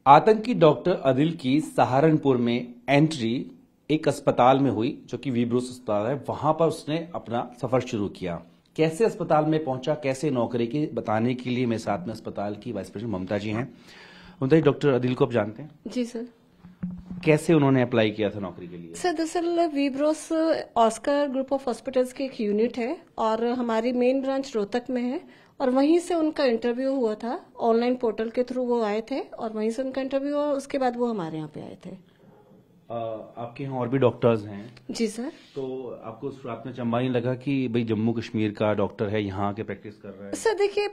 आतंकी डॉक्टर अदिल की सहारनपुर में एंट्री एक अस्पताल में हुई जो कि विब्रोस अस्पताल है। वहां पर उसने अपना सफर शुरू किया। कैसे अस्पताल में पहुंचा, कैसे नौकरी की, बताने के लिए मेरे साथ में अस्पताल की वाइस प्रेसिडेंट ममता जी हैं। ममता जी, डॉक्टर अदिल को आप जानते हैं? जी सर। कैसे उन्होंने अप्लाई किया था नौकरी के लिए? सर दरअसल विब्रोस ऑस्कर ग्रुप ऑफ हॉस्पिटल्स की एक यूनिट है और हमारी मेन ब्रांच रोहतक में है और वहीं से उनका इंटरव्यू हुआ था। ऑनलाइन पोर्टल के थ्रू वो आए थे और वहीं से उनका इंटरव्यू हुआ। उसके बाद वो हमारे यहाँ पे आए थे। आपके यहाँ और भी डॉक्टर्स हैं? जी सर। तो आपको शुरुआत में चंबा नहीं लगा कि भाई जम्मू कश्मीर का डॉक्टर है, यहाँ के प्रैक्टिस कर रहा है? सर देखिए,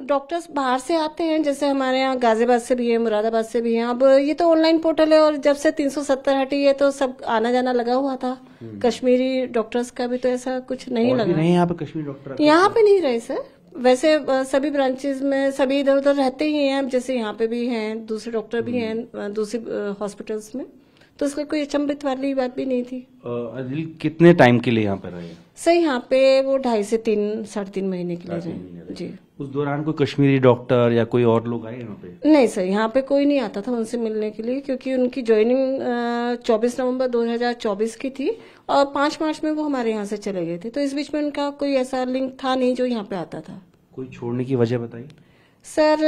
डॉक्टर्स बाहर से आते हैं, जैसे हमारे यहाँ गाजियाबाद से भी है, मुरादाबाद से भी है। अब ये तो ऑनलाइन पोर्टल है और जब से 370 हटी है तो सब आना जाना लगा हुआ था। कश्मीरी डॉक्टर्स का भी तो ऐसा कुछ नहीं लगा। नहीं, यहाँ पे कश्मीरी डॉक्टर यहाँ पे नहीं रहे सर। वैसे सभी ब्रांचेस में सभी इधर उधर रहते ही हैं, जैसे यहाँ पे भी हैं, दूसरे डॉक्टर भी हैं दूसरी हॉस्पिटल्स में, तो उसका कोई अचंभित वाली बात भी नहीं थी। अदिल कितने टाइम के लिए यहाँ पे रहे? सर यहाँ पे वो 2.5 से 3-3.5 महीने के लिए रहे। जी। उस दौरान कोई कश्मीरी डॉक्टर या कोई और लोग आए यहाँ पे? नहीं सर, यहाँ पे कोई नहीं आता था उनसे मिलने के लिए, क्योंकि उनकी ज्वाइनिंग 24 नवंबर 2024 की थी और 5 मार्च में वो हमारे यहाँ से चले गए थे। तो इस बीच में उनका कोई ऐसा लिंक था नहीं जो यहाँ पे आता था। कोई छोड़ने की वजह बताइए सर।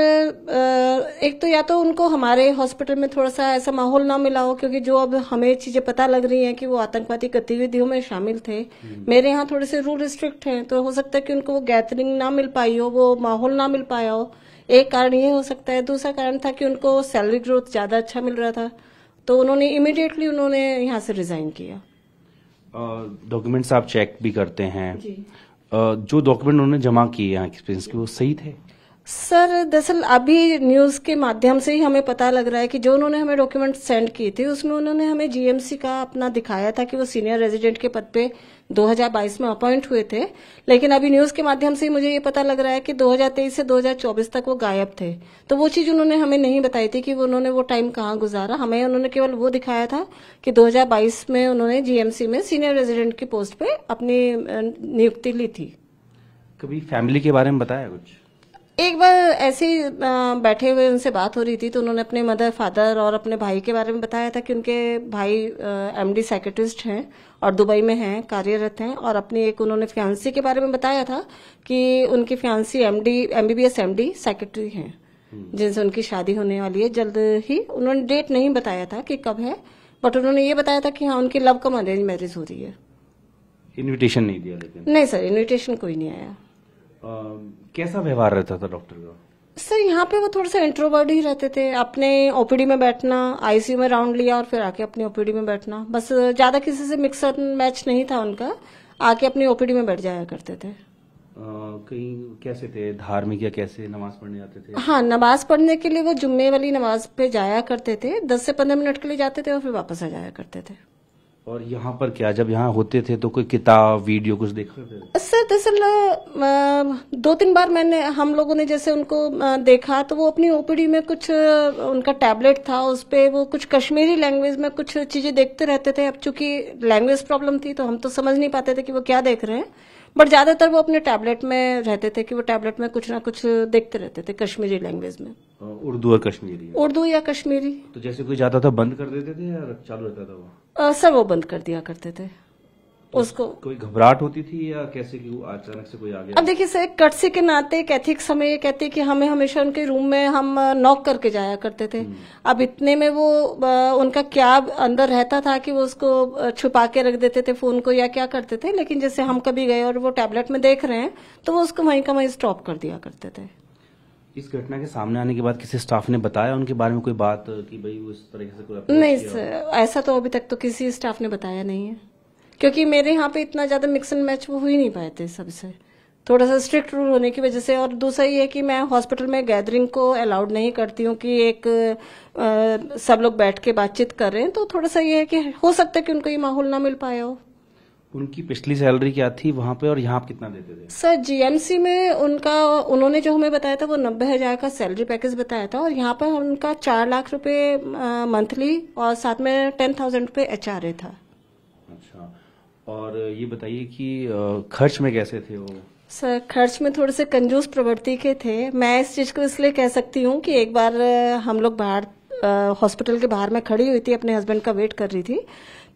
एक तो या तो उनको हमारे हॉस्पिटल में थोड़ा सा ऐसा माहौल ना मिला हो, क्योंकि जो अब हमें चीजें पता लग रही हैं कि वो आतंकवादी गतिविधियों में शामिल थे। मेरे यहाँ थोड़े से रूल रिस्ट्रिक्ट हैं, तो हो सकता है कि उनको वो गैदरिंग ना मिल पाई हो, वो माहौल ना मिल पाया हो। एक कारण ये हो सकता है। दूसरा कारण था कि उनको सैलरी ग्रोथ ज्यादा अच्छा मिल रहा था, तो उन्होंने इमीडिएटली उन्होंने यहाँ से रिजाइन किया। डॉक्यूमेंट्स आप चेक भी करते हैं जी। जो डॉक्यूमेंट उन्होंने जमा किए यहाँ एक्सपीरियंस के, वो सही थे? सर दरअसल अभी न्यूज के माध्यम से ही हमें पता लग रहा है कि जो उन्होंने हमें डॉक्यूमेंट सेंड किए थे उसमें उन्होंने हमें जीएमसी का अपना दिखाया था कि वो सीनियर रेजिडेंट के पद पे 2022 में अपॉइंट हुए थे। लेकिन अभी न्यूज के माध्यम से ही मुझे ये पता लग रहा है कि 2023 से 2024 तक वो गायब थे। तो वो चीज उन्होंने हमें नहीं बताई थी कि उन्होंने वो टाइम कहाँ गुजारा। हमें उन्होंने केवल वो दिखाया था कि 2022 में उन्होंने जीएमसी में सीनियर रेजिडेंट की पोस्ट पे अपनी नियुक्ति ली थी। कभी फैमिली के बारे में बताया कुछ? एक बार ऐसे ही बैठे हुए उनसे बात हो रही थी तो उन्होंने अपने मदर, फादर और अपने भाई के बारे में बताया था कि उनके भाई एमडी साइकेट्रिस्ट हैं और दुबई में हैं, कार्यरत हैं। और अपनी एक उन्होंने फियांसी के बारे में बताया था कि उनकी फियांसी एमबीबीएस एमडी साइकेट्री हैं, जिनसे उनकी शादी होने वाली है जल्द ही। उन्होंने डेट नहीं बताया था कि कब है, बट उन्होंने ये बताया था कि हाँ उनकी लव कम अरेंज मैरिज हो रही है। इन्विटेशन नहीं दिया? लेकिन नहीं सर, इन्विटेशन कोई नहीं आया। कैसा व्यवहार रहता था डॉक्टर का? सर यहाँ पे वो थोड़ा सा इंट्रोवर्ट ही रहते थे। अपने ओपीडी में बैठना, आईसीयू में राउंड लिया और फिर आके अपनी ओपीडी में बैठना, बस। ज्यादा किसी से मिक्स एंड मैच नहीं था उनका। आके अपनी ओपीडी में बैठ जाया करते थे। कहीं कैसे थे, धार्मिक या कैसे नमाज पढ़ने जाते थे? हाँ, नमाज पढ़ने के लिए वो जुम्मे वाली नमाज पे जाया करते थे। 10 से 15 मिनट के लिए जाते थे और फिर वापस आ जाया करते थे। और यहाँ पर क्या, जब यहाँ होते थे तो कोई किताब, वीडियो कुछ देखा थे? सर दरअसल 2-3 बार हम लोगों ने जैसे उनको देखा तो वो अपनी ओपीडी में कुछ उनका टैबलेट था, उस पे वो कुछ कश्मीरी लैंग्वेज में कुछ चीजें देखते रहते थे। अब चूंकि लैंग्वेज प्रॉब्लम थी तो हम तो समझ नहीं पाते थे कि वो क्या देख रहे हैं, बट ज्यादातर वो अपने टैबलेट में रहते थे कि वो टैबलेट में कुछ ना कुछ देखते रहते थे कश्मीरी लैंग्वेज में। उर्दू और कश्मीरी? उर्दू या कश्मीरी। तो जैसे कोई जाता था बंद कर देते थे या चालू रहता था वो? सर वो बंद कर दिया करते थे। तो उसको कोई घबराहट होती थी या कैसे कि अचानक से कोई आ गया? अब देखिए सर, कटसी के नाते एक एथिक्स हमें ये कहते कि हमें हमेशा उनके रूम में हम नॉक करके जाया करते थे। अब इतने में वो उनका क्या अंदर रहता था कि वो उसको छुपा के रख देते थे फोन को या क्या करते थे। लेकिन जैसे हम कभी गए और वो टैबलेट में देख रहे हैं तो वो उसको वहीं का वहीं स्टॉप कर दिया करते थे। इस घटना के सामने आने के बाद किसी स्टाफ ने बताया उनके बारे में कोई बात कि भाई वो इस तरह से कोई? नहीं सर, ऐसा तो अभी तक तो किसी स्टाफ ने बताया नहीं है, क्योंकि मेरे यहाँ पे इतना ज्यादा मिक्स एंड मैच वो हो ही नहीं पाए थे सबसे, थोड़ा सा स्ट्रिक्ट रूल होने की वजह से। और दूसरा ये है कि मैं हॉस्पिटल में गैदरिंग को अलाउड नहीं करती हूँ कि एक सब लोग बैठ के बातचीत कर रहे हैं, तो थोड़ा सा ये है कि हो सकता है कि उनको ये माहौल ना मिल पाया हो। उनकी पिछली सैलरी क्या थी वहां पे और यहाँ कितना देते थे? सर जीएमसी में उन्होंने जो हमें बताया था वो 90,000 का सैलरी पैकेज बताया था और यहाँ पर उनका 4 लाख रुपए मंथली और साथ में 10,000 रुपए एचआरए था। अच्छा, और ये बताइए कि खर्च में कैसे थे वो? सर खर्च में थोड़े से कंजूस प्रवृत्ति के थे। मैं इस चीज को इसलिए कह सकती हूँ कि एक बार हम लोग बाहर हॉस्पिटल के बाहर मैं खड़ी हुई थी, अपने हस्बैंड का वेट कर रही थी,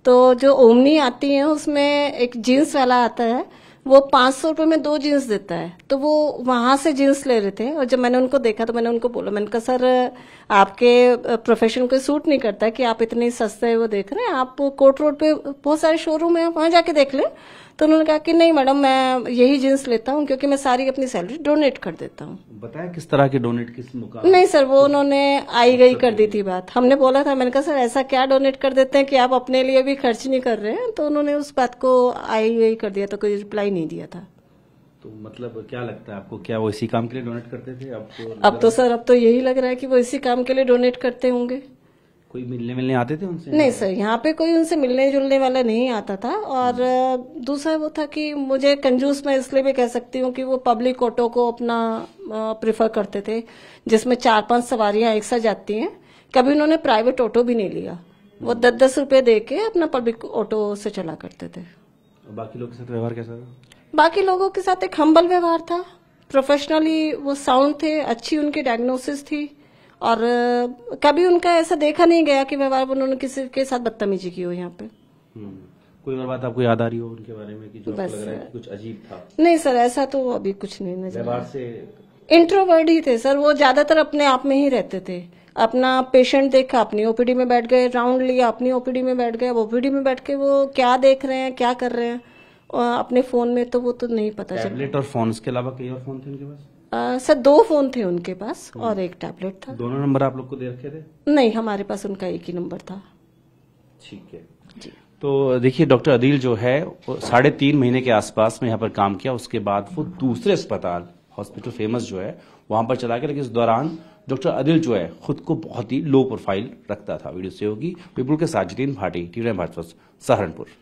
तो जो ओमनी आती है उसमें एक जीन्स वाला आता है, वो 500 रुपये में 2 जीन्स देता है। तो वो वहां से जीन्स ले रहे थे और जब मैंने उनको देखा तो मैंने उनको बोला, मैंने कहा सर आपके प्रोफेशन को सूट नहीं करता कि आप इतने सस्ते वो देख रहे हैं, आप कोर्ट रोड पे बहुत सारे शोरूम है, वहां जाके देख लें। तो उन्होंने कहा कि नहीं मैडम, मैं यही जीन्स लेता हूँ क्योंकि मैं सारी अपनी सैलरी डोनेट कर देता हूँ। बताया किस तरह के डोनेट, किस मुकाम? नहीं सर, वो उन्होंने आई गई कर दी थी बात। हमने बोला था, मैंने कहा सर ऐसा क्या डोनेट कर देते हैं कि आप अपने लिए भी खर्च नहीं कर रहे हैं, तो उन्होंने उस बात को आई गई कर दिया, तो कोई रिप्लाई नहीं दिया था। तो मतलब क्या लगता है आपको, क्या वो इसी काम के लिए डोनेट करते थे? अब तो सर, अब तो यही लग रहा है कि वो इसी काम के लिए डोनेट करते होंगे। कोई मिलने आते थे उनसे? नहीं सर, यहाँ पे कोई उनसे मिलने जुलने वाला नहीं आता था। और दूसरा वो था कि मुझे कंजूस मैं इसलिए भी कह सकती हूँ कि वो पब्लिक ऑटो को अपना प्रेफर करते थे, जिसमें 4-5 सवारियां एक साथ जाती हैं। कभी उन्होंने प्राइवेट ऑटो भी नहीं लिया, वो 10-10 रुपए दे के अपना पब्लिक ऑटो से चला करते थे। बाकी लोगों के साथ व्यवहार कैसा था? बाकी लोगों के साथ एक हम्बल व्यवहार था, प्रोफेशनली वो साउंड थे, अच्छी उनकी डायग्नोसिस थी, और कभी उनका ऐसा देखा नहीं गया कि व्यवहार उन्होंने किसी के साथ बदतमीजी की हो यहाँ पे। कोई और बात आपको याद आ रही हो उनके बारे में कि जो आपको लग रहा है कि कुछ अजीब था? नहीं सर, ऐसा तो अभी कुछ नहीं नजर। व्यवहार से इंट्रोवर्ट ही थे सर, वो ज्यादातर अपने आप में ही रहते थे। अपना पेशेंट देखा, अपनी ओपीडी में बैठ गए, राउंड लिया, अपनी ओपीडी में बैठ गए। अब ओपीडी में बैठ के वो क्या देख रहे हैं, क्या कर रहे हैं अपने फोन में, तो वो तो नहीं पता चला। टैबलेट और फोन के अलावा कई और फोन थे उनके पास? सर 2 फोन थे उनके पास और 1 टैबलेट था। दोनों नंबर आप लोग को दे रखे थे? नहीं, हमारे पास उनका एक ही नंबर था। ठीक है जी। तो देखिए, डॉक्टर अदील जो है 3.5 महीने के आसपास में यहाँ पर काम किया। उसके बाद वो दूसरे अस्पताल, हॉस्पिटल फेमस जो है, वहां पर चला गया। लेकिन इस दौरान डॉक्टर अदील जो है खुद को बहुत ही लो प्रोफाइल रखता था। वीडियो से होगी विपुल के साथ जितेंद्र भाटी, टीवी भारत सहारनपुर।